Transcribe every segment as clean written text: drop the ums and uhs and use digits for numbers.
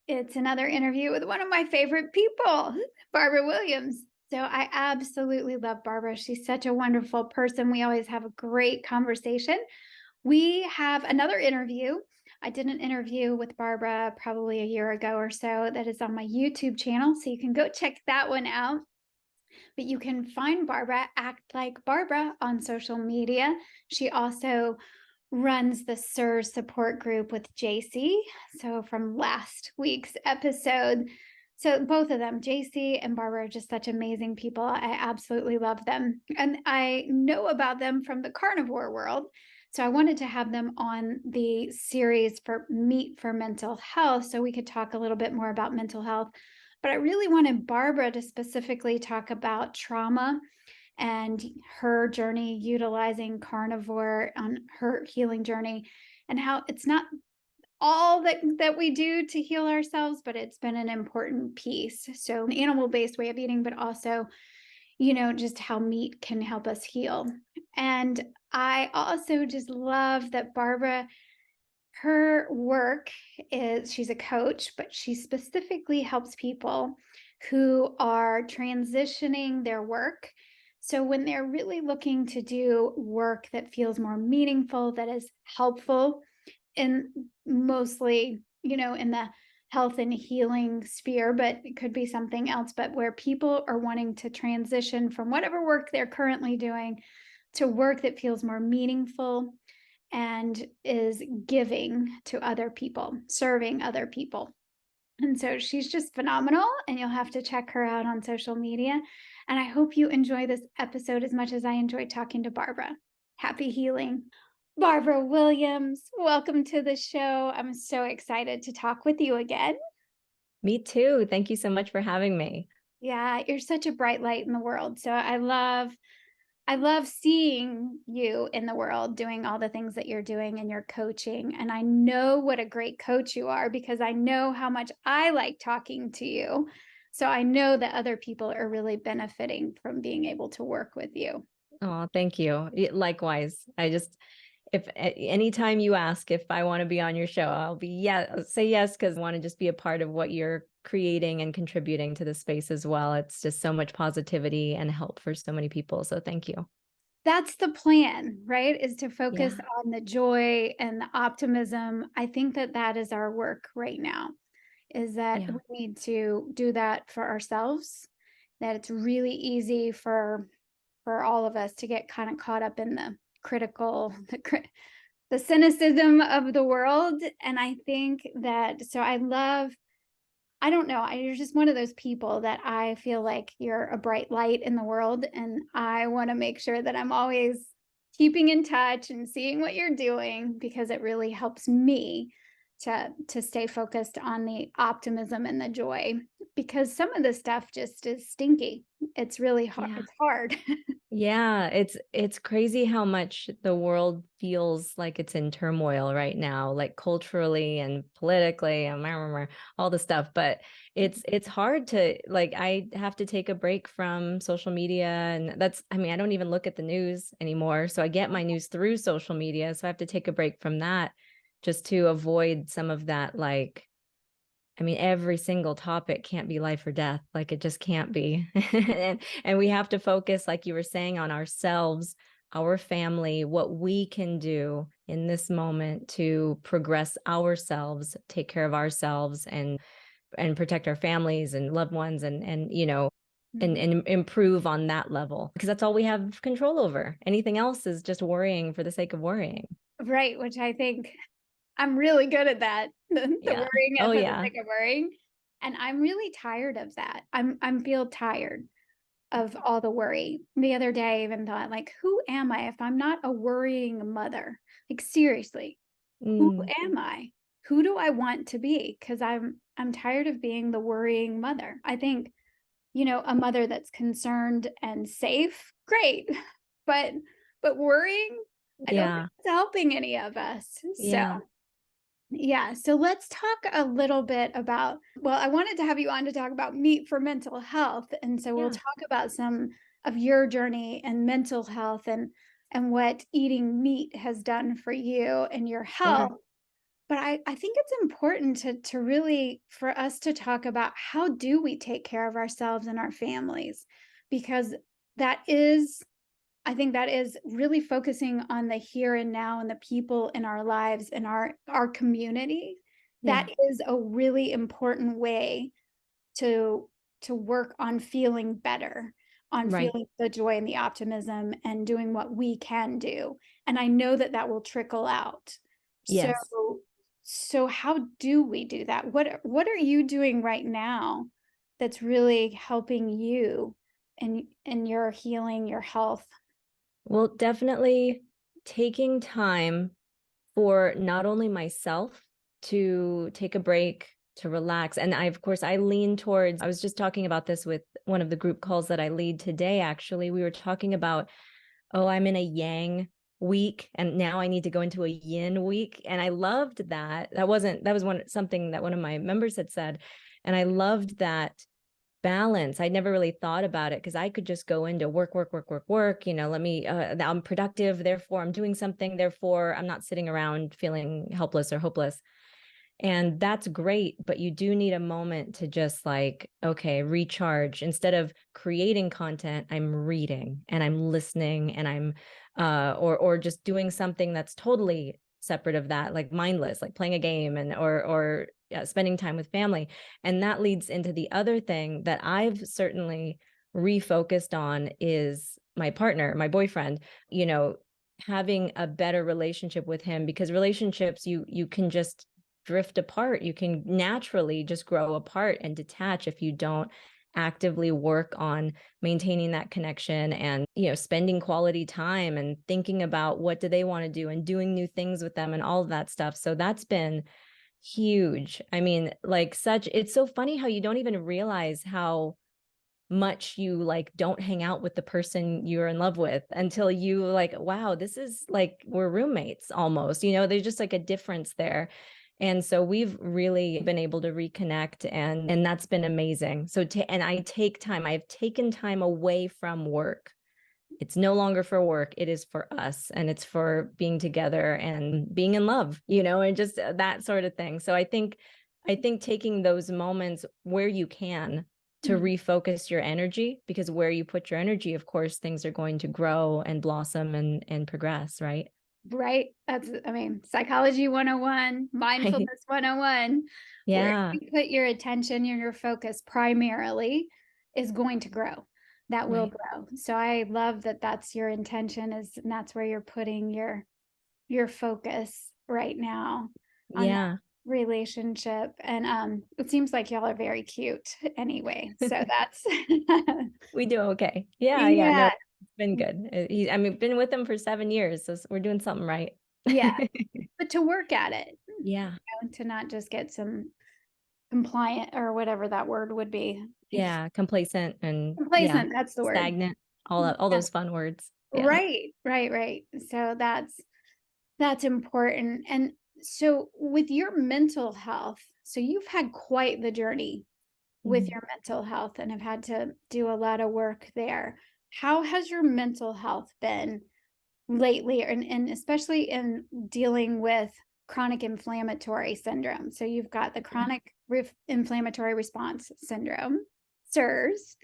It's another interview with one of my favorite people, Barbara Williams. So I absolutely love Barbara. She's such a wonderful person. We always have a great conversation. We have another interview. I did an interview with Barbara probably a year ago or so that is on my YouTube channel. So you can go check that one out. But you can find Barbara, Act Like Barbara, on social media. She also runs the SIR support group with JC. So from last week's episode. So both of them, JC and Barbara, are just such amazing people. I absolutely love them. And I know about them from the carnivore world. So I wanted to have them on the series for Meat for Mental Health so we could talk a little bit more about mental health. But I really wanted Barbara to specifically talk about trauma and her journey utilizing carnivore on her healing journey, and how it's not all that we do to heal ourselves, but it's been an important piece. So an animal-based way of eating, but also, just how meat can help us heal. And I also just love that Barbara, her work is, she's a coach, but she specifically helps people who are transitioning their work. So when they're really looking to do work that feels more meaningful, that is helpful, and mostly, in the health and healing sphere, but it could be something else, but where people are wanting to transition from whatever work they're currently doing to work that feels more meaningful and is giving to other people, serving other people. And so she's just phenomenal, and you'll have to check her out on social media. And I hope you enjoy this episode as much as I enjoyed talking to Barbara. Happy healing. Barbara Williams, welcome to the show. I'm so excited to talk with you again. Me too. Thank you so much for having me. Yeah, you're such a bright light in the world. So I love seeing you in the world doing all the things that you're doing and your coaching. And I know what a great coach you are because I know how much I like talking to you. So I know that other people are really benefiting from being able to work with you. Oh, thank you. Likewise. If anytime you ask if I want to be on your show, I'll say yes, because I want to just be a part of what you're creating and contributing to the space as well. It's just so much positivity and help for so many people. So thank you. That's the plan, right? Is to focus Yeah. on the joy and the optimism. I think that that is our work right now, is that Yeah. we need to do that for ourselves, that it's really easy for all of us to get kind of caught up in the critical, the cynicism of the world. And I think that, so I don't know, you're just one of those people that I feel like you're a bright light in the world. And I want to make sure that I'm always keeping in touch and seeing what you're doing, because it really helps me to stay focused on the optimism and the joy, because some of this stuff just is stinky. It's really hard. Yeah. It's hard. Yeah, it's crazy how much the world feels like it's in turmoil right now, like culturally and politically and all the stuff. But it's hard to, like, I have to take a break from social media, and I don't even look at the news anymore. So I get my news through social media. So I have to take a break from that just to avoid some of that, like, every single topic can't be life or death. Like, it just can't be. And we have to focus, like you were saying, on ourselves, our family, what we can do in this moment to progress ourselves, take care of ourselves, and protect our families and loved ones, and improve on that level, because that's all we have control over. Anything else is just worrying for the sake of worrying. Right, which I think I'm really good at that. The Yeah. worrying Oh for the yeah. sake of worrying. And I'm really tired of that. I'm feel tired of all the worry. The other day I even thought, like, who am I if I'm not a worrying mother? Like, seriously, who Mm, am I? Who do I want to be? Because I'm tired of being the worrying mother. I think, a mother that's concerned and safe, great. But worrying, I don't think yeah. it's helping any of us. So Yeah. yeah, so let's talk a little bit about, well, I wanted to have you on to talk about meat for mental health. And so we'll Yeah. talk about some of your journey and mental health, and what eating meat has done for you and your Sure. health. But I think it's important to really for us to talk about how do we take care of ourselves and our families, because that is I think that is really focusing on the here and now and the people in our lives and our community. That Yeah. is a really important way to work on feeling better, on Right. feeling the joy and the optimism and doing what we can do. And I know that that will trickle out. So Yes. how do we do that? What are you doing right now that's really helping you in your healing, your health? Well, definitely taking time for not only myself to take a break, to relax. And of course, I lean towards, I was just talking about this with one of the group calls that I lead today, actually. We were talking about, oh, I'm in a yang week and now I need to go into a yin week. And I loved that. That was something that one of my members had said. And I loved that balance. I never really thought about it because I could just go into work, work, work, work, work. Let me, I'm productive. Therefore, I'm doing something. Therefore, I'm not sitting around feeling helpless or hopeless. And that's great. But you do need a moment to just like, okay, recharge. Instead of creating content, I'm reading and I'm listening and I'm, or just doing something that's totally separate of that, like mindless, like playing a game or spending time with family. And that leads into the other thing that I've certainly refocused on is my partner, my boyfriend, having a better relationship with him, because relationships, you can just drift apart. You can naturally just grow apart and detach if you don't actively work on maintaining that connection and spending quality time and thinking about what do they want to do and doing new things with them and all of that stuff. So that's been huge. I mean, it's so funny how you don't even realize how much you like don't hang out with the person you're in love with until you like, wow, this is like we're roommates almost, there's just like a difference there. And so we've really been able to reconnect, and that's been amazing. So and I've taken time away from work. It's no longer for work. It is for us, and it's for being together and being in love, and just that sort of thing. So I think taking those moments where you can to Mhm. refocus your energy, because where you put your energy, of course, things are going to grow and blossom and progress, right? Right? I mean, psychology 101, Right. mindfulness 101, where Yeah. you put your attention and your focus primarily is going to grow. That will Right. grow. So I love that that's your intention and that's where you're putting your focus right now on that Yeah. relationship. And it seems like y'all are very cute anyway. So that's We do okay. Yeah, yeah. No, yeah. it's been good. I mean, been with him for 7 years, so we're doing something right. Yeah. But to work at it, Yeah. to not just get some compliant or whatever that word would be. Yeah, complacent and yeah, Complacent, that's the word. stagnant, all Yeah. those fun words. Yeah. Right, right, right. So that's important. And so with your mental health, so you've had quite the journey with Mhm. your mental health and have had to do a lot of work there. How has your mental health been lately, and especially in dealing with chronic inflammatory syndrome? So you've got the Yeah. chronic inflammatory response syndrome, CIRS,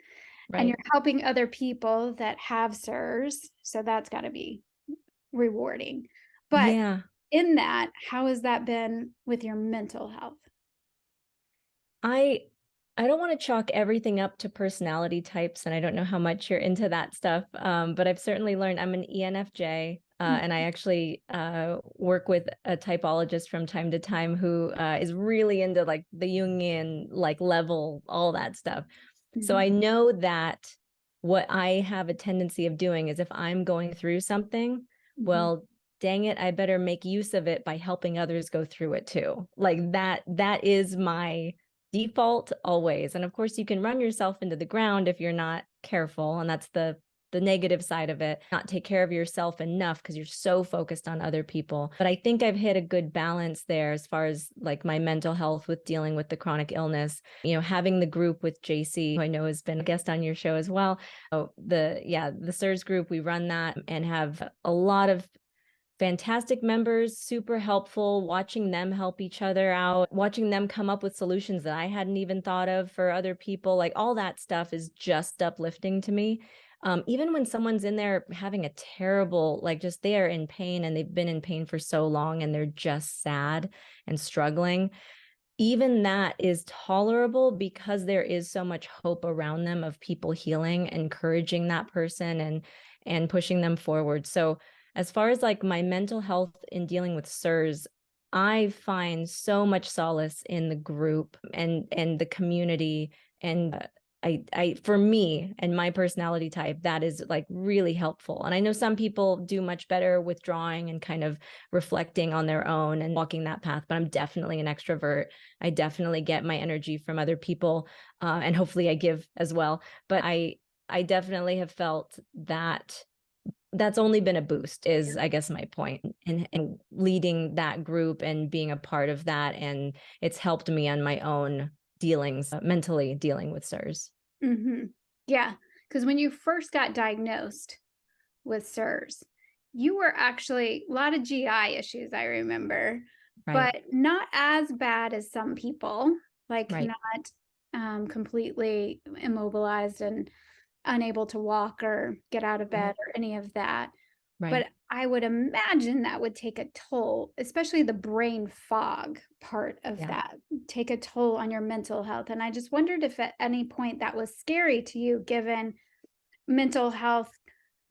and you're Right. helping other people that have CIRS. So that's got to be rewarding. But Yeah. in that, how has that been with your mental health? I I don't want to chalk everything up to personality types, and I don't know how much you're into that stuff. But I've certainly learned I'm an ENFJ, and I actually work with a typologist from time to time who is really into like the Jungian like level, all that stuff. So Mhm. I know that what I have a tendency of doing is if I'm going through something, Mhm. well, dang it, I better make use of it by helping others go through it too. Like that is my default always. And of course, you can run yourself into the ground if you're not careful. And that's the negative side of it, not take care of yourself enough because you're so focused on other people. But I think I've hit a good balance there as far as like my mental health with dealing with the chronic illness, having the group with JC, who I know has been a guest on your show as well. So the SIRS group, we run that and have a lot of fantastic members, super helpful, watching them help each other out, watching them come up with solutions that I hadn't even thought of for other people. Like all that stuff is just uplifting to me. Even when someone's in there having a terrible, like just they are in pain and they've been in pain for so long and they're just sad and struggling, even that is tolerable because there is so much hope around them of people healing, encouraging that person and pushing them forward. So as far as like my mental health in dealing with SIRS, I find so much solace in the group and the community. And I for me and my personality type, that is like really helpful. And I know some people do much better withdrawing and kind of reflecting on their own and walking that path, but I'm definitely an extrovert. I definitely get my energy from other people, and hopefully I give as well. But I definitely have felt that that's only been a boost is I guess my point, and leading that group and being a part of that. And it's helped me on my own dealings, mentally dealing with SIRS. Mm-hmm. Yeah. Because when you first got diagnosed with SIRS, you were actually a lot of GI issues, I remember, Right. but not as bad as some people, like Right. not completely immobilized and unable to walk or get out of bed Right. or any of that. Right. But I would imagine that would take a toll, especially the brain fog part of Yeah. that, take a toll on your mental health. And I just wondered if at any point that was scary to you, given mental health,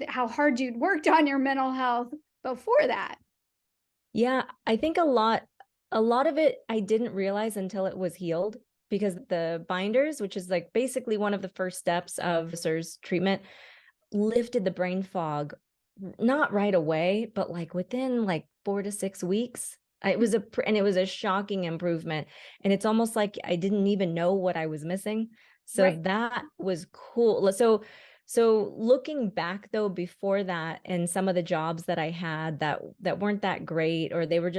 how hard you'd worked on your mental health before that. Yeah, I think a lot of it I didn't realize until it was healed, because the binders, which is like basically one of the first steps of SIRS treatment, lifted the brain fog, not right away, but like within like 4 to 6 weeks. And it was a shocking improvement. And it's almost like I didn't even know what I was missing. So Right. that was cool. So looking back though, before that, and some of the jobs that I had that weren't that great, or they were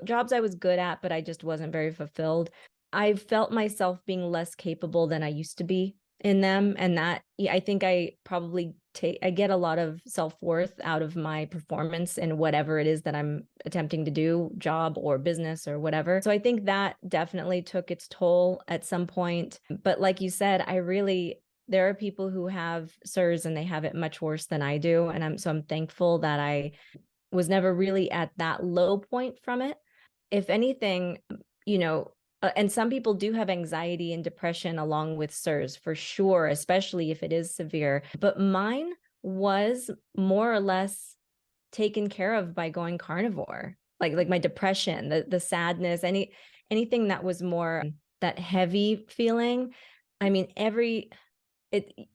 jobs I was good at, but I just wasn't very fulfilled. I felt myself being less capable than I used to be in them. And that, yeah, I think I get a lot of self-worth out of my performance in whatever it is that I'm attempting to do, job or business or whatever. So I think that definitely took its toll at some point. But like you said, there are people who have SIRS and they have it much worse than I do. And I'm thankful that I was never really at that low point from it. If anything, you know, and some people do have anxiety and depression along with SIRS for sure, especially if it is severe. But mine was more or less taken care of by going carnivore. Like my depression, the sadness, anything that was more that heavy feeling. I mean,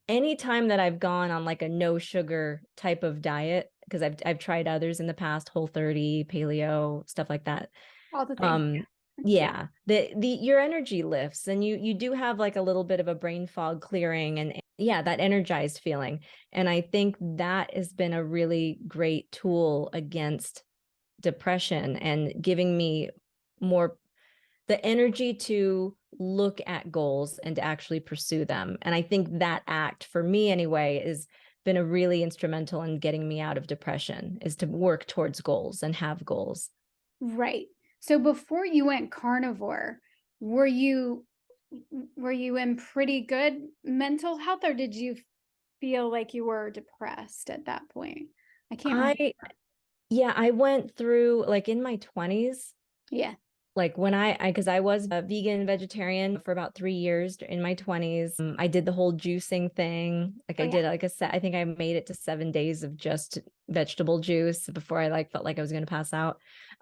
any time that I've gone on like a no sugar type of diet, because I've tried others in the past, Whole30, paleo, stuff like that. All the things. Um, Yeah. yeah, the your energy lifts, and you do have like a little bit of a brain fog clearing, and yeah, that energized feeling. And I think that has been a really great tool against depression and giving me more the energy to look at goals and to actually pursue them. And I think that act, for me anyway, has been a really instrumental in getting me out of depression, is to work towards goals and have goals. Right. So before you went carnivore, were you were you in pretty good mental health, or did you feel like you were depressed at that point? I can't remember. I Yeah, I went through like in my 20s, Yeah. like when because I was a vegan vegetarian for about 3 years in my 20s. I did the whole juicing thing. Like Oh I yeah. did, like I think I made it to 7 days of just vegetable juice before I like felt like I was going to pass out.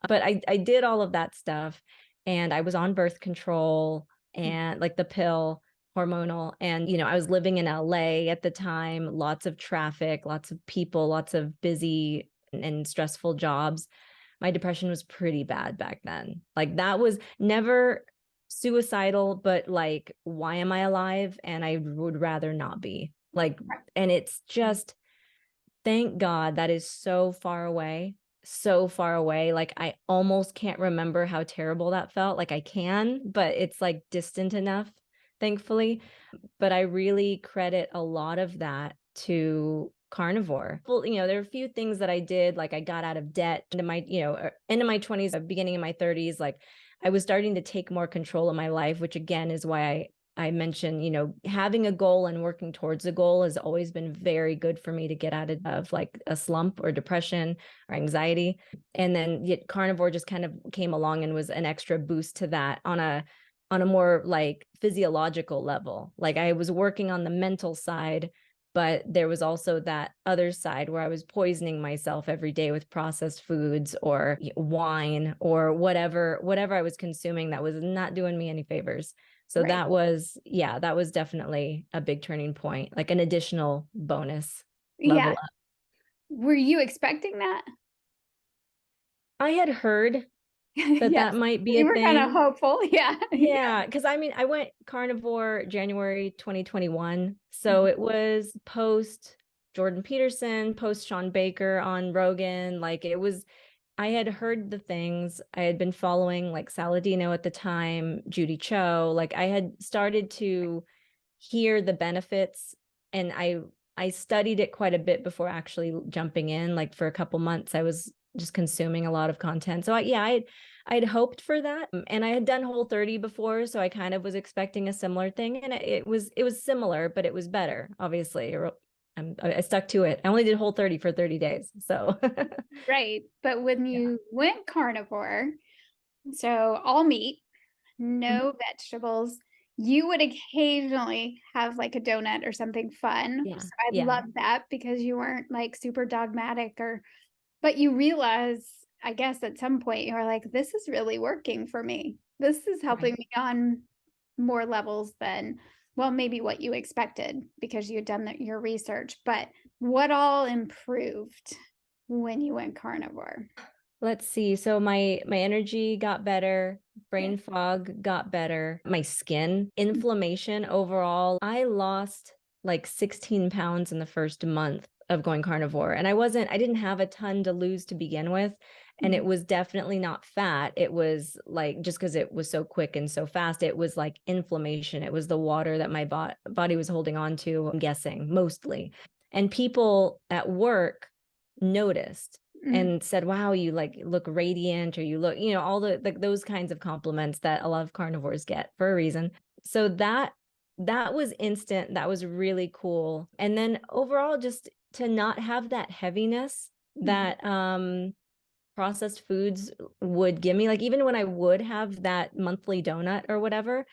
But I did all of that stuff, and I was on birth control and like the pill, hormonal. And I was living in LA at the time, lots of traffic, lots of people, lots of busy and stressful jobs. My depression was pretty bad back then. Like that was never suicidal, but like, why am I alive? And I would rather not be. Like, and it's just, thank God that is so far away, so far away. Like I almost can't remember how terrible that felt. Like I can, but it's like distant enough, thankfully. But I really credit a lot of that to carnivore. Well, there are a few things that I did, like I got out of debt into my, end of my 20s, beginning of my 30s, like I was starting to take more control of my life, which again is why I mentioned, having a goal and working towards a goal has always been very good for me to get out of like a slump or depression or anxiety. And then yet carnivore just kind of came along and was an extra boost to that on a more like physiological level. Like I was working on the mental side, but there was also that other side where I was poisoning myself every day with processed foods or wine or whatever I was consuming that was not doing me any favors. So Right. that was definitely a big turning point, like an additional bonus level Yeah. up. Were you expecting that? I had heard that Yes. might be a You were kind of thing. hopeful. Yeah. Yeah, because I mean, I went carnivore January 2021. So it was post Jordan Peterson, post Sean Baker on Rogan. Like it was, I had heard the things. I had been following like Saladino at the time, Judy Cho. Like I had started to hear the benefits, and I studied it quite a bit before actually jumping in. Like for a couple months, I was just consuming a lot of content. So I'd hoped for that, and I had done Whole30 before, so I kind of was expecting a similar thing, and it was similar, but it was better. Obviously, I stuck to it. I only did Whole30 for 30 days, so Right. But when yeah. you went carnivore, so all meat, Mhm. no vegetables, you would occasionally have like a donut or something fun. Yeah, So I yeah, love that because you weren't like super dogmatic but you realize, I guess at some point you were like, this is really working for me. This is helping right. me on more levels than, well, maybe what you expected because you had done your research. But what all improved when you went carnivore? Let's see. So my energy got better, Yeah. brain fog got better, my skin inflammation overall. I lost like 16 pounds in the first month of going carnivore. And I didn't have a ton to lose to begin with. And it was definitely not fat. It was like, just because it was so quick and so fast, it was like inflammation. It was the water that my body was holding on to, I'm guessing, mostly. And people at work noticed Mm-hmm. and said, wow, you like look radiant, or you look, all the like those kinds of compliments that a lot of carnivores get for a reason. So that was instant. That was really cool. And then overall, just to not have that heaviness that processed foods would give me, like even when I would have that monthly donut or whatever,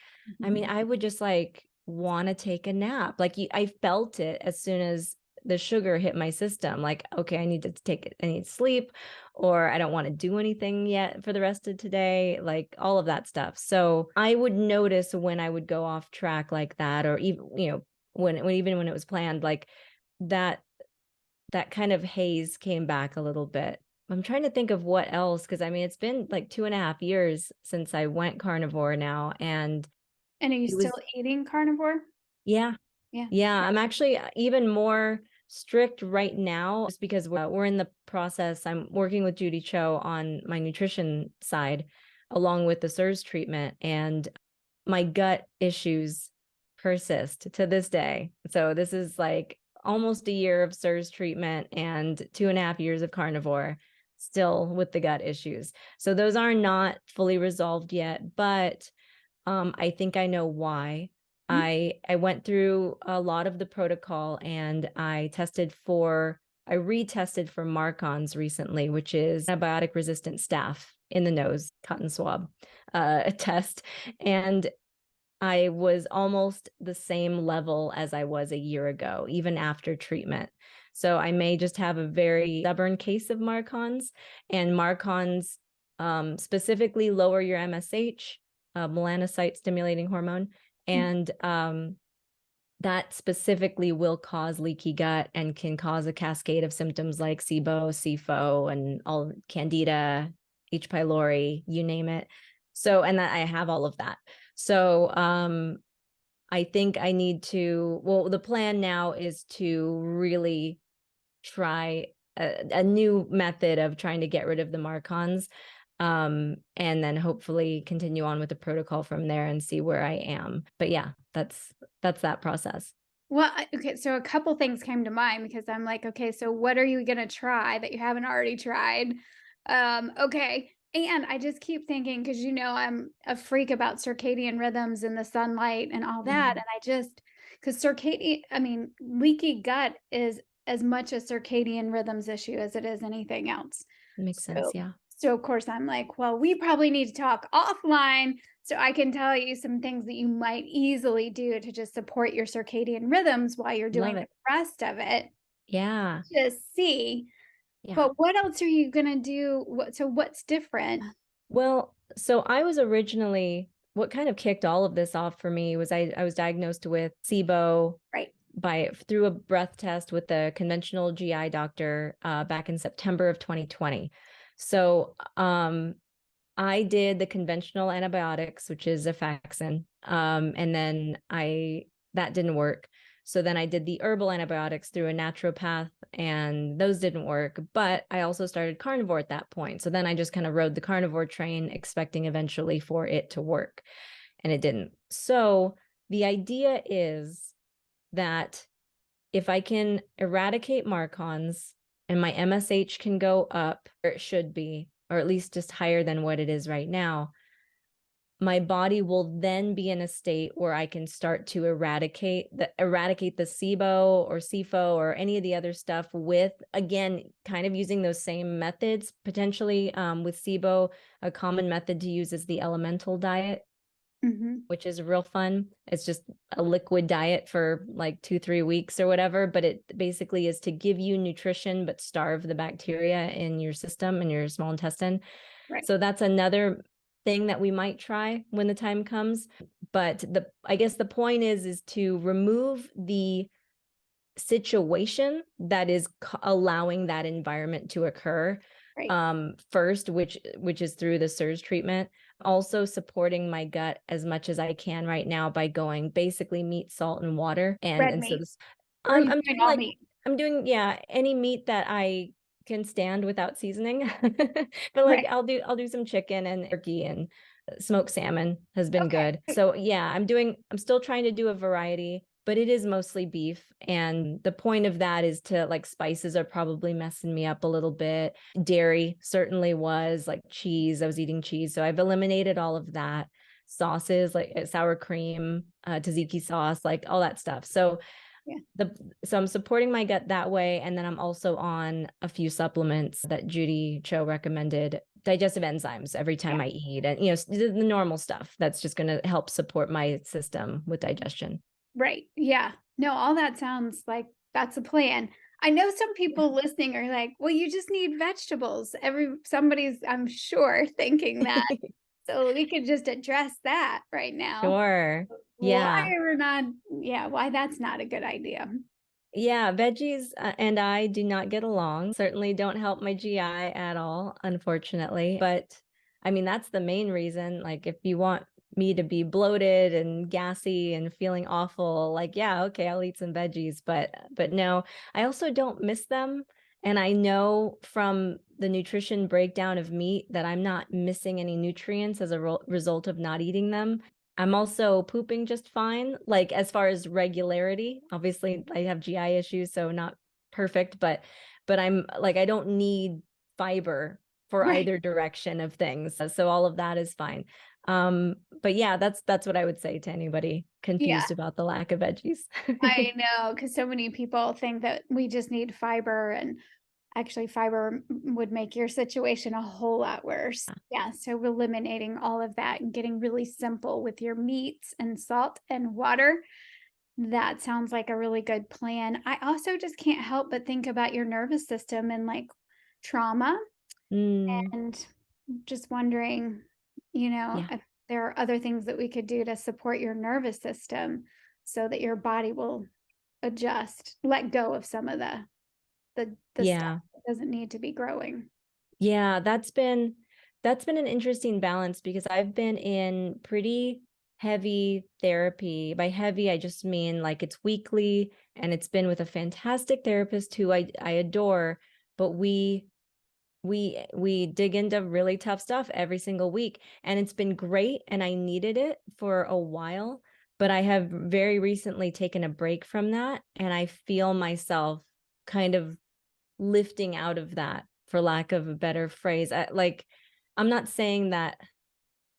I mean, I would just like want to take a nap. Like I felt it as soon as the sugar hit my system. Like, okay, I need to sleep, or I don't want to do anything yet for the rest of today, like all of that stuff. So I would notice when I would go off track like that, or even, even when it was planned, like that kind of haze came back a little bit. I'm trying to think of what else, because I mean, it's been like 2.5 years since I went carnivore now. And And are you it still was, eating carnivore? yeah, Yeah. yeah, I'm actually even more strict right now, just because we're in the process. I'm working with Judy Cho on my nutrition side, along with the SIRS treatment, and my gut issues persist to this day. So this is like almost a year of SIRS treatment and 2.5 years of carnivore, still with the gut issues. So those are not fully resolved yet, but I think I know why. Mhm. I went through a lot of the protocol, and I retested for Marcons recently, which is antibiotic resistant staph in the nose, cotton swab test. And I was almost the same level as I was a year ago, even after treatment. So I may just have a very stubborn case of Marcons, and Marcons specifically lower your MSH, melanocyte stimulating hormone, and that specifically will cause leaky gut and can cause a cascade of symptoms like SIBO, SIFO, and all Candida, H. pylori, you name it. So, and that I have all of that. So, I think I need to, well, the plan now is to really try a new method of trying to get rid of the Marcons, and then hopefully continue on with the protocol from there and see where I am. But yeah, that's that process. Well, okay, so a couple things came to mind because I'm like, okay, so what are you gonna try that you haven't already tried? Okay. And I just keep thinking, because I'm a freak about circadian rhythms and the sunlight and all that. Mhm. And because leaky gut is as much a circadian rhythms issue as it is anything else. Makes So, sense. Yeah. so of course I'm like, well, we probably need to talk offline so I can tell you some things that you might easily do to just support your circadian rhythms while you're Love doing the it. rest of it. Yeah. Just see. Yeah. But what else are you gonna do? What's different? Well, so I was originally, what kind of kicked all of this off for me was I was diagnosed with SIBO Right. by through a breath test with a conventional GI doctor back in September of 2020. So I did the conventional antibiotics, which is Afaxin, and then I that didn't work. So then I did the herbal antibiotics through a naturopath, and those didn't work. But I also started carnivore at that point. So then I just kind of rode the carnivore train, expecting eventually for it to work, and it didn't. So the idea is that if I can eradicate Marcons and my MSH can go up, or it should be, or at least just higher than what it is right now, my body will then be in a state where I can start to eradicate the SIBO or SIFO or any of the other stuff with, again, kind of using those same methods. Potentially with SIBO, a common method to use is the elemental diet, Hmm. which is real fun. It's just a liquid diet for like 2-3 weeks or whatever, but it basically is to give you nutrition but starve the bacteria in your system and your small intestine. Right. So that's another thing that we might try when the time comes. But I guess the point is to remove the situation that is allowing that environment to occur Right. first, which is through the surge treatment. Also supporting my gut as much as I can right now by going basically meat, salt, and water. Red And so meat. this Or are you I'm doing doing all like meat? I'm doing, yeah, any meat that I can stand without seasoning. But like Right. I'll do some chicken and turkey, and smoked salmon has been good. Okay. So yeah, I'm still trying to do a variety, but it is mostly beef. And the point of that is to, like, spices are probably messing me up a little bit. Dairy certainly was, like cheese. I was eating cheese. So I've eliminated all of that. Sauces like sour cream, tzatziki sauce, like all that stuff. So Yeah. I'm supporting my gut that way. And then I'm also on a few supplements that Judy Cho recommended, digestive enzymes every Yeah. time I eat, and the normal stuff that's just going to help support my system with digestion. Right. Yeah. No, all that sounds like that's a plan. I know some Yeah. people listening are like, well, you just need vegetables. Somebody's, I'm sure, thinking that. So we could just address that right now. Sure. Why Yeah. we're not, yeah, why that's not a good idea. Yeah, veggies and I do not get along. Certainly don't help my GI at all, unfortunately. But I mean, that's the main reason. Like, if you want me to be bloated and gassy and feeling awful, like, yeah, okay, I'll eat some veggies. But no, I also don't miss them. And I know from the nutrition breakdown of meat that I'm not missing any nutrients as a result of not eating them. I'm also pooping just fine. Like, as far as regularity, obviously I have GI issues, so not perfect, but I'm like, I don't need fiber for Right. either direction of things. So all of that is fine. But yeah, that's what I would say to anybody Yeah, confused about the lack of veggies. I know, because so many people think that we just need fiber, and actually, fiber would make your situation a whole lot worse. Yeah, so eliminating all of that and getting really simple with your meats and salt and water. That sounds like a really good plan. I also just can't help but think about your nervous system and like trauma, Mm, and just wondering, yeah. if there are other things that we could do to support your nervous system so that your body will adjust, let go of some of the stuff Yeah. that doesn't need to be growing. Yeah, that's been an interesting balance because I've been in pretty heavy therapy. By heavy, I just mean like it's weekly, and it's been with a fantastic therapist who I adore, but we dig into really tough stuff every single week, and it's been great, and I needed it for a while. but I have very recently taken a break from that, and I feel myself kind of lifting out of that, for lack of a better phrase. I'm not saying that,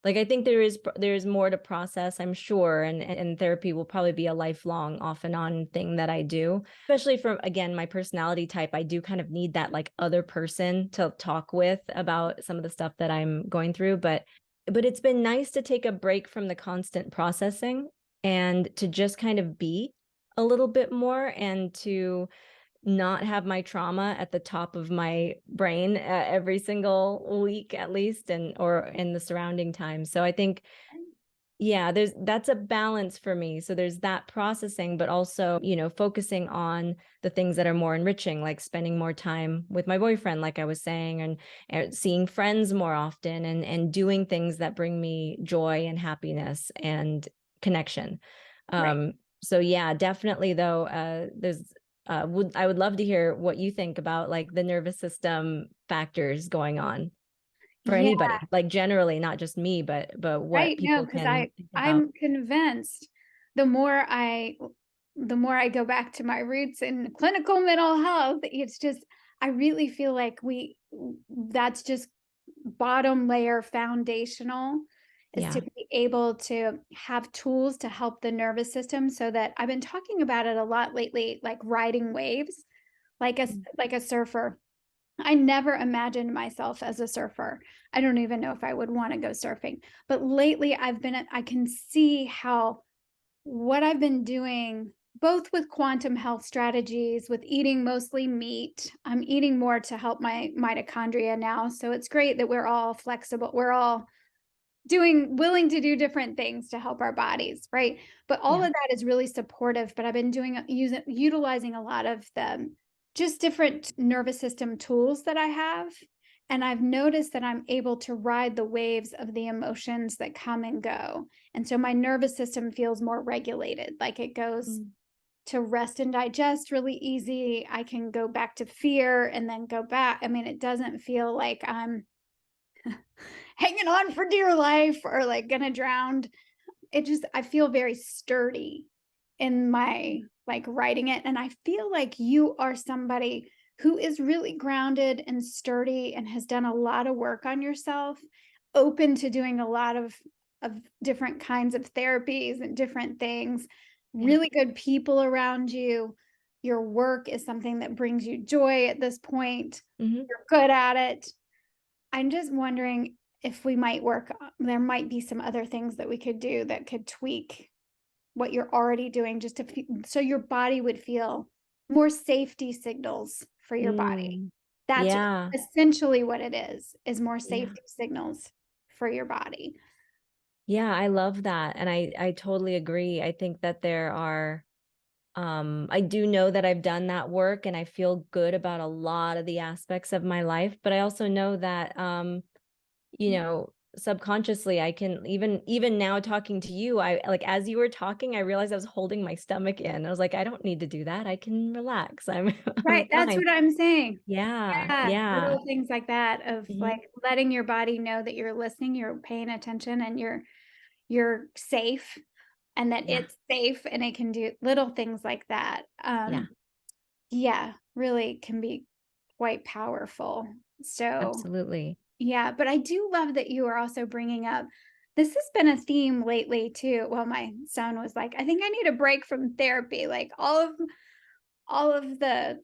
like, I think there's more to process, I'm sure, and therapy will probably be a lifelong off and on thing that I do, especially from, again, my personality type. I do kind of need that, like, other person to talk with about some of the stuff that I'm going through, but it's been nice to take a break from the constant processing and to just kind of be a little bit more, and to not have my trauma at the top of my brain every single week at least, and or in the surrounding time. So I think, yeah, that's a balance for me. So there's that processing, but also, focusing on the things that are more enriching, like spending more time with my boyfriend, like I was saying, and seeing friends more often, and doing things that bring me joy and happiness and connection. Right. So yeah, definitely though, I would love to hear what you think about, like, the nervous system factors going on for Yeah. anybody, like generally, not just me, but what Right. No, people because can think about. I'm convinced the more I the more I go back to my roots in clinical mental health, it's just I really feel like that's just bottom layer foundational, is to Yeah. be able to have tools to help the nervous system, so that I've been talking about it a lot lately, like riding waves, Mm. like a surfer. I never imagined myself as a surfer. I don't even know if I would want to go surfing. But lately I can see how what I've been doing, both with quantum health strategies, with eating mostly meat. I'm eating more to help my mitochondria now. So it's great that we're all flexible. We're all willing to do different things to help our bodies, right? But all Yeah. of that is really supportive. But I've been utilizing a lot of the just different nervous system tools that I have. And I've noticed that I'm able to ride the waves of the emotions that come and go. And so my nervous system feels more regulated, like it goes Mm. to rest and digest really easy. I can go back to fear and then go back. I mean, it doesn't feel like I'm hanging on for dear life or like gonna drown. I feel very sturdy in my like writing it. And I feel like you are somebody who is really grounded and sturdy and has done a lot of work on yourself, open to doing a lot of different kinds of therapies and different things, Yeah. really good people around you. Your work is something that brings you joy at this point. Hmm. You're good at it. I'm just wondering if there might be some other things that we could do that could tweak what you're already doing, just so your body would feel more safety signals for your body. Mm. That's Yeah. essentially what it is more Yeah. safety signals for your body. Yeah, I love that. And I totally agree. I think that there are, I do know that I've done that work, and I feel good about a lot of the aspects of my life, but I also know that, subconsciously, I can, even now talking to you, I, like, as you were talking, I realized I was holding my stomach in. I was like, I don't need to do that. I can relax. I'm Right, that's fine. what I'm saying. Yeah. Yeah, Yeah. little things like that of Hmm. like letting your body know that you're listening, you're paying attention, and you're safe, and that Yeah. it's safe, and it can do little things like that. Yeah. Yeah, really can be quite powerful. So, Absolutely. yeah, but I do love that you are also bringing up this has been a theme lately too. Well, my son was like, I think I need a break from therapy. Like all of the,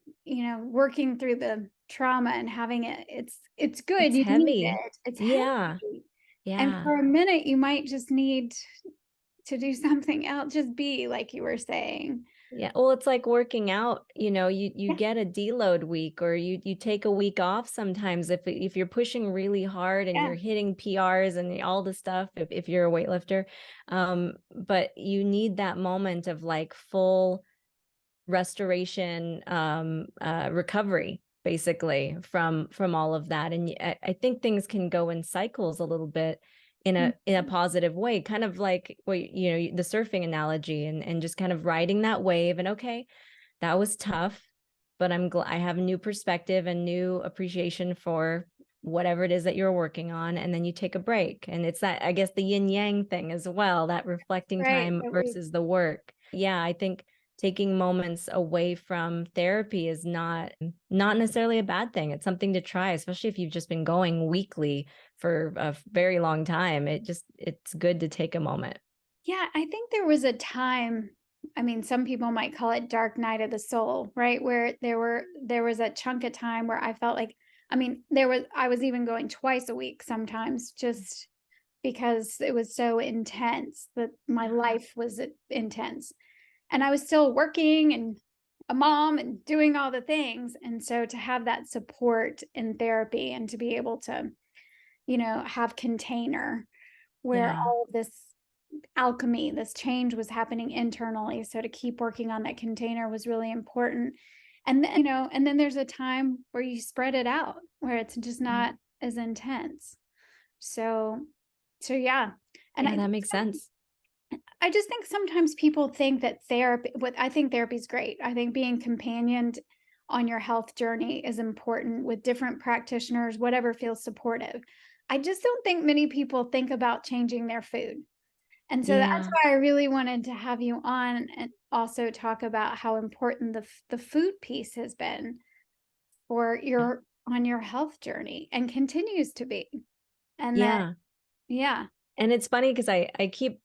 working through the trauma and having it's good. It's You need heavy. it. It's Yeah. heavy. And Yeah. for a minute you might just need to do something else, just be like you were saying. Yeah. Well, it's like working out, you Yeah, get a deload week, or you take a week off sometimes if you're pushing really hard and yeah, you're hitting PRs and all the stuff, if you're a weightlifter. But you need that moment of, like, full restoration, recovery, basically, from all of that. And I think things can go in cycles a little bit, in a mhm, positive way, kind of like what, the surfing analogy, and just kind of riding that wave, and okay, that was tough, but I have a new perspective and new appreciation for whatever it is that you're working on, and then you take a break. And it's that, I guess, the yin yang thing as well, that reflecting Right. time versus the work. Yeah, I think taking moments away from therapy is not necessarily a bad thing. It's something to try, especially if you've just been going weekly for a very long time. It's good to take a moment. Yeah, I think there was a time, I mean, some people might call it dark night of the soul, right? Where there was a chunk of time where I felt like, I mean, I was even going twice a week sometimes, just because it was so intense, that my life was intense. And I was still working and a mom and doing all the things. And so to have that support in therapy and to be able to, have container where Yeah. all of this alchemy, this change was happening internally. So to keep working on that container was really important. And then, and then there's a time where you spread it out, where it's just not as intense. So, yeah. And Yeah, that makes sense. I just think sometimes people think that I think therapy is great. I think being companioned on your health journey is important with different practitioners, whatever feels supportive. I just don't think many people think about changing their food. And so that's Yeah. why I really wanted to have you on and also talk about how important the food piece has been for your health journey and continues to be. And that, Yeah. yeah, And it's funny because I keep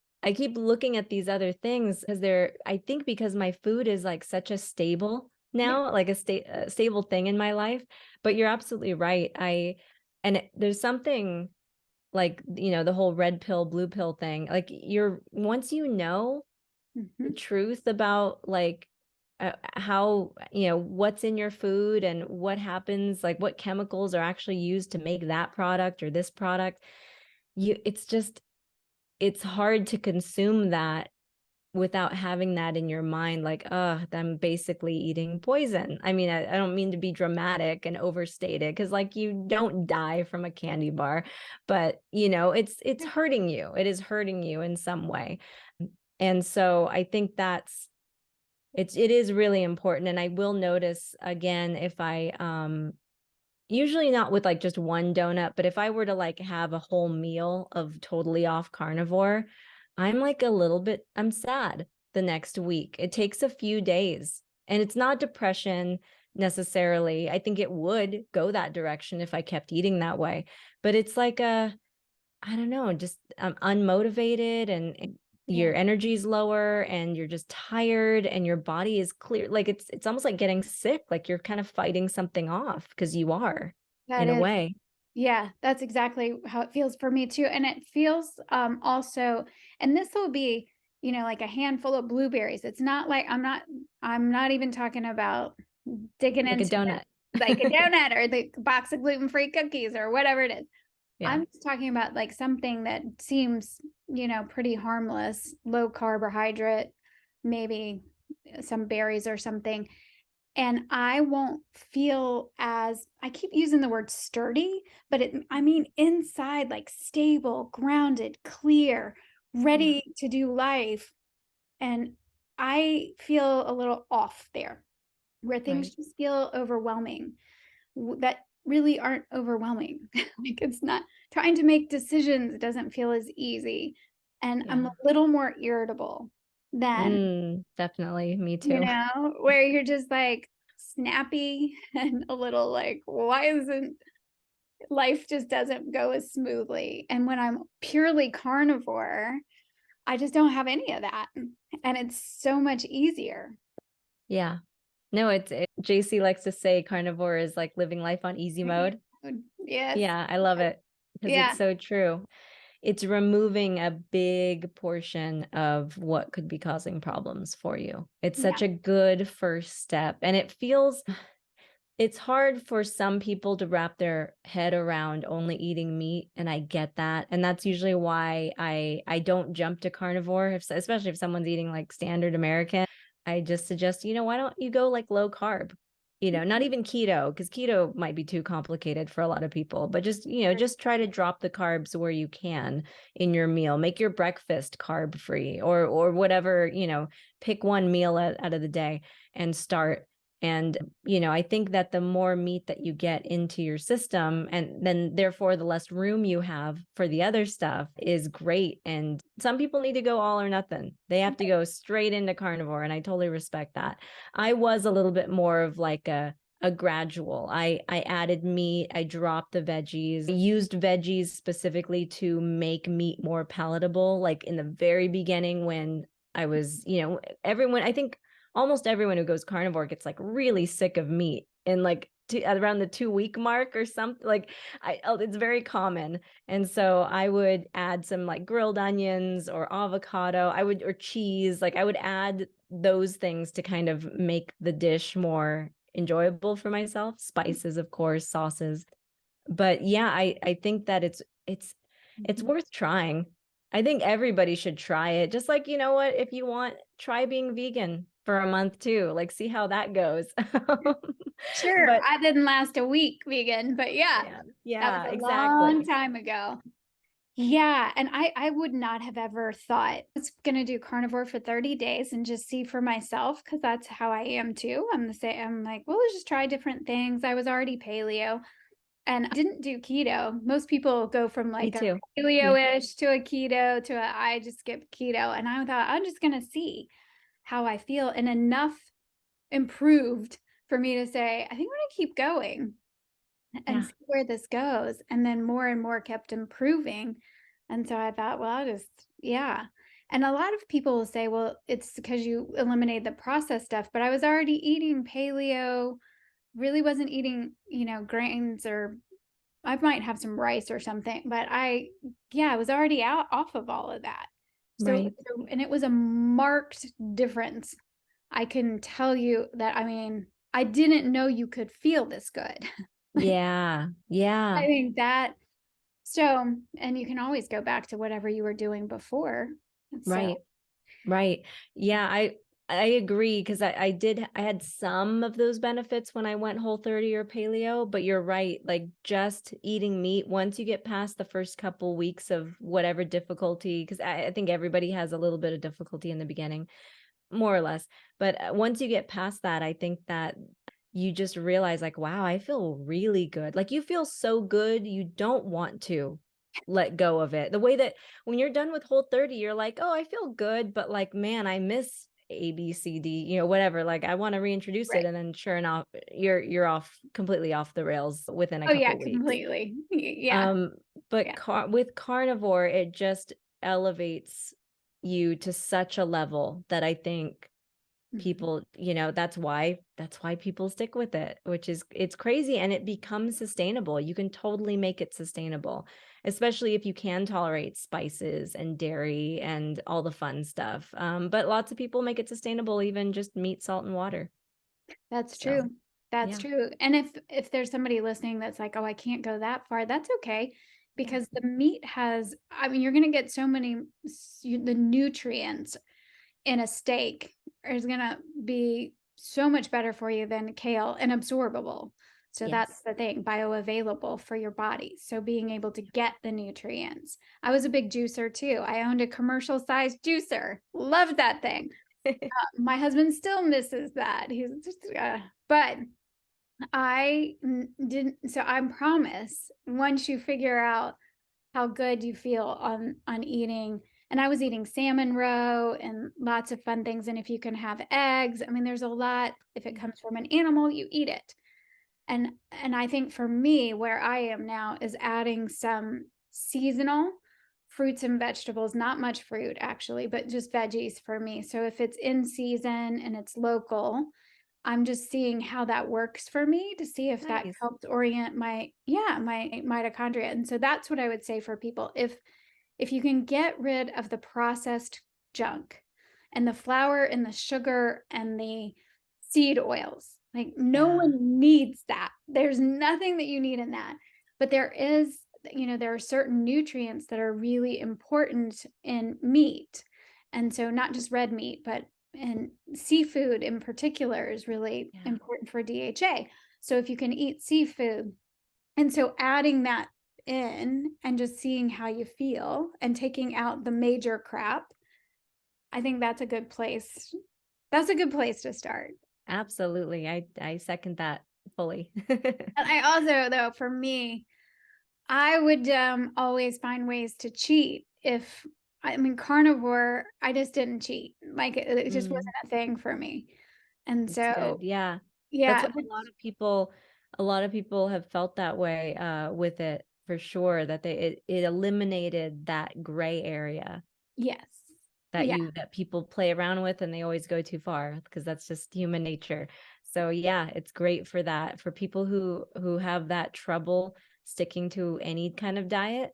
looking at these other things because I think because my food is like such a stable yeah, now, like a stable thing in my life. But you're absolutely right. There's something like, the whole red pill, blue pill thing. Like once you know the mhm, truth about like how, what's in your food and what happens, like what chemicals are actually used to make that product or this product, it's hard to consume that without having that in your mind, like, I'm basically eating poison. I mean, I don't mean to be dramatic and overstated, because like you don't die from a candy bar, but it's hurting you. It is hurting you in some way. And so I think it is really important. And I will notice again, if I usually not with like just one donut, but if I were to like have a whole meal of totally off carnivore, I'm sad the next week. It takes a few days, and it's not depression necessarily. I think it would go that direction if I kept eating that way, but it's like I don't know, just unmotivated, and yeah, your energy's lower and you're just tired and your body is clear. Like it's almost like getting sick, like you're kind of fighting something off, because you are that in a is. way. Yeah, that's exactly how it feels for me too. And it feels also, and this will be, like a handful of blueberries. It's not like I'm not even talking about digging Like a into donut. like a donut or the box of gluten-free cookies or whatever it is. Yeah. I'm just talking about like something that seems, pretty harmless, low carbohydrate, maybe some berries or something, and I won't feel as, I keep using the word sturdy, but I mean inside, like stable, grounded, clear, Yeah. ready to do life. And I feel a little off there, where things Right. just feel overwhelming that really aren't overwhelming. Like it's not, trying to make decisions doesn't feel as easy. And I'm a Yeah. little more irritable than, Definitely. Me too. where you're just like snappy and a little like, why isn't life just doesn't go as smoothly? And when I'm purely carnivore, I just don't have any of that. And it's so much easier. Yeah. No, JC likes to say carnivore is like living life on easy mode. Yes. Yeah, I love it because it's Yeah. so true. It's removing a big portion of what could be causing problems for you. It's Yeah. such a good first step. And it's hard for some people to wrap their head around only eating meat, and I get that. And that's usually why I don't jump to carnivore, especially if someone's eating like standard American. I just suggest, why don't you go like low carb? Not even keto, because keto might be too complicated for a lot of people, but just try to drop the carbs where you can in your meal. Make your breakfast carb free, or whatever, pick one meal out of the day and start. And, I think that the more meat that you get into your system, and then therefore the less room you have for the other stuff, is great. And some people need to go all or nothing. They have to go straight into carnivore. And I totally respect that. I was a little bit more of like a gradual. I added meat, I dropped the veggies, I used veggies specifically to make meat more palatable. Like in the very beginning when I was, I think almost everyone who goes carnivore gets like really sick of meat and like around the 2 week mark or something. Like it's very common. And so I would add some like grilled onions or avocado, or cheese. Like I would add those things to kind of make the dish more enjoyable for myself. Spices, of course, sauces. But yeah, I think that it's worth trying. I think everybody should try it. Just like, if you want, try being vegan for a month too. Like, see how that goes. Sure. But I didn't last a week vegan, but that was a long exactly. time ago. Yeah. And I would not have ever thought I was going to do carnivore for 30 days and just see for myself, because that's how I am too. I'm the same. I'm like, well, let's just try different things. I was already paleo and I didn't do keto. Most people go from Me like a too. Yeah. paleo-ish to a keto to I just skipped keto. And I thought, I'm just going to see how I feel, and enough improved for me to say, I think I'm going to keep going and see where this goes. And then more and more kept improving. And so I thought, well, And a lot of people will say, well, it's because you eliminated the processed stuff, but I was already eating paleo, really wasn't eating, grains, or I might have some rice or something, but I was already off of all of that. Right. And it was a marked difference. I can tell you that, I didn't know you could feel this good. Yeah. Yeah. I think that, so, and you can always go back to whatever you were doing before. Right. Right. Yeah, I agree, because I had some of those benefits when I went Whole30 or paleo, but you're right. Like just eating meat, once you get past the first couple weeks of whatever difficulty, because I think everybody has a little bit of difficulty in the beginning, more or less. But once you get past that, I think that you just realize like, wow, I feel really good. Like you feel so good, you don't want to let go of it. The way that when you're done with Whole30, you're like, oh, I feel good, but like, man, I miss A, B, C, D, whatever. Like I want to reintroduce it. Right. And then sure enough, you're completely off the rails within a Oh yeah, couple weeks. completely. Yeah. But Yeah. with carnivore, it just elevates you to such a level that I think people, that's why people stick with it, which is, it's crazy. And it becomes sustainable. You can totally make it sustainable, especially if you can tolerate spices and dairy and all the fun stuff. But lots of people make it sustainable, even just meat, salt, and water. That's So true. That's yeah. true. And if there's somebody listening that's like, oh, I can't go that far, that's okay. Yeah. Because the meat has, you're going to get so many, the nutrients in a steak is going to be so much better for you than kale, and absorbable. So Yes. that's the thing, bioavailable for your body. So being able to get the nutrients. I was a big juicer too. I owned a commercial sized juicer. Loved that thing. My husband still misses that. He's just, but didn't. So I promise, once you figure out how good you feel on eating, and I was eating salmon roe and lots of fun things. And if you can have eggs, there's a lot. If it comes from an animal, you eat it. And I think for me, where I am now is adding some seasonal fruits and vegetables, not much fruit actually, but just veggies for me. So if it's in season and it's local, I'm just seeing how that works for me to see if that Nice. helps orient my mitochondria. And so that's what I would say for people. If you can get rid of the processed junk and the flour and the sugar and the seed oils, like no Yeah. one needs that. There's nothing that you need in that. But there are certain nutrients that are really important in meat. And so not just red meat, but and seafood in particular is really important for DHA. So if you can eat seafood, and so adding that in and just seeing how you feel and taking out the major crap, I think that's a good place. That's a good place to start. Absolutely. I second that fully. And I also, though, for me, I would always find ways to cheat. If I mean carnivore, I just didn't cheat. Like it just Mm, wasn't a thing for me. And that's good. so, Yeah. That's yeah, what a lot of people have felt that way with it for sure, that it eliminated that gray area yes, that yeah, that people play around with, and they always go too far because that's just human nature. So yeah, it's great for that, for people who have that trouble sticking to any kind of diet.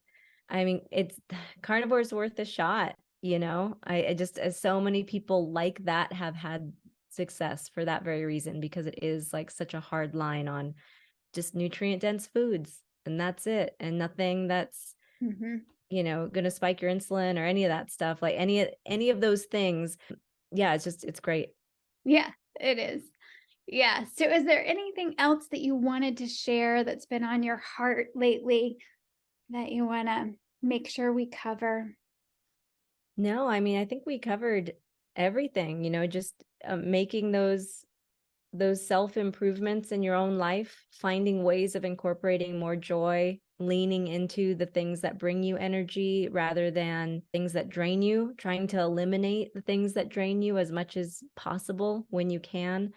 I mean, it's carnivore is worth a shot, you know. I just, as so many people like that have had success for that very reason, because it is like such a hard line on just nutrient dense foods, and that's it, and nothing that's, hmm, you know, going to spike your insulin or any of that stuff, like any of those things. Yeah, it's just, it's great. yeah, it is. Yeah. So, is there anything else that you wanted to share that's been on your heart lately that you want to make sure we cover? No, I mean, I think we covered everything, you know, just making those self improvements in your own life, finding ways of incorporating more joy, leaning into the things that bring you energy rather than things that drain you, trying to eliminate the things that drain you as much as possible when you can.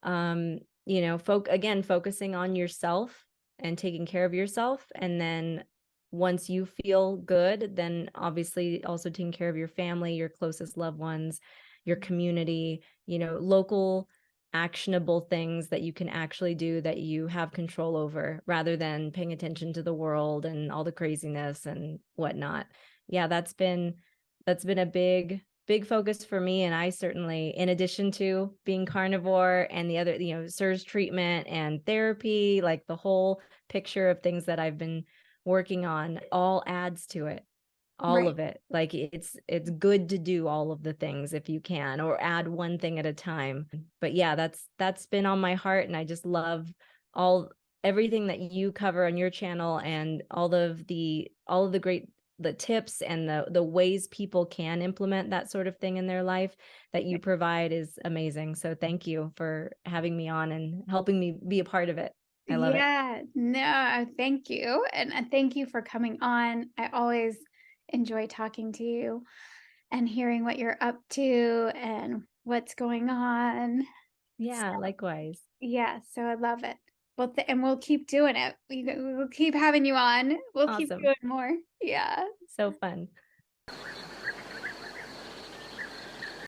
You know, again, focusing on yourself and taking care of yourself. And then once you feel good, then obviously also taking care of your family, your closest loved ones, your community, you know, local actionable things that you can actually do that you have control over, rather than paying attention to the world and all the craziness and whatnot. Yeah, that's been a big focus for me. And I certainly, in addition to being carnivore and the other, you know, SIRS treatment and therapy, like the whole picture of things that I've been working on, all adds to it, all Right. of it. Like it's good to do all of the things if you can, or add one thing at a time. But yeah, that's been on my heart, and I just love all everything that you cover on your channel, and all of the great, the tips and the ways people can implement that sort of thing in their life that you provide is amazing. So thank you for having me on and helping me be a part of it. I love it. Yeah, no, thank you. And thank you for coming on. I always enjoy talking to you and hearing what you're up to and what's going on. So, Yeah, likewise. yeah, so I love it. Well, and we'll keep doing it. We'll keep having you on. We'll keep Awesome. doing more. Yeah. So fun.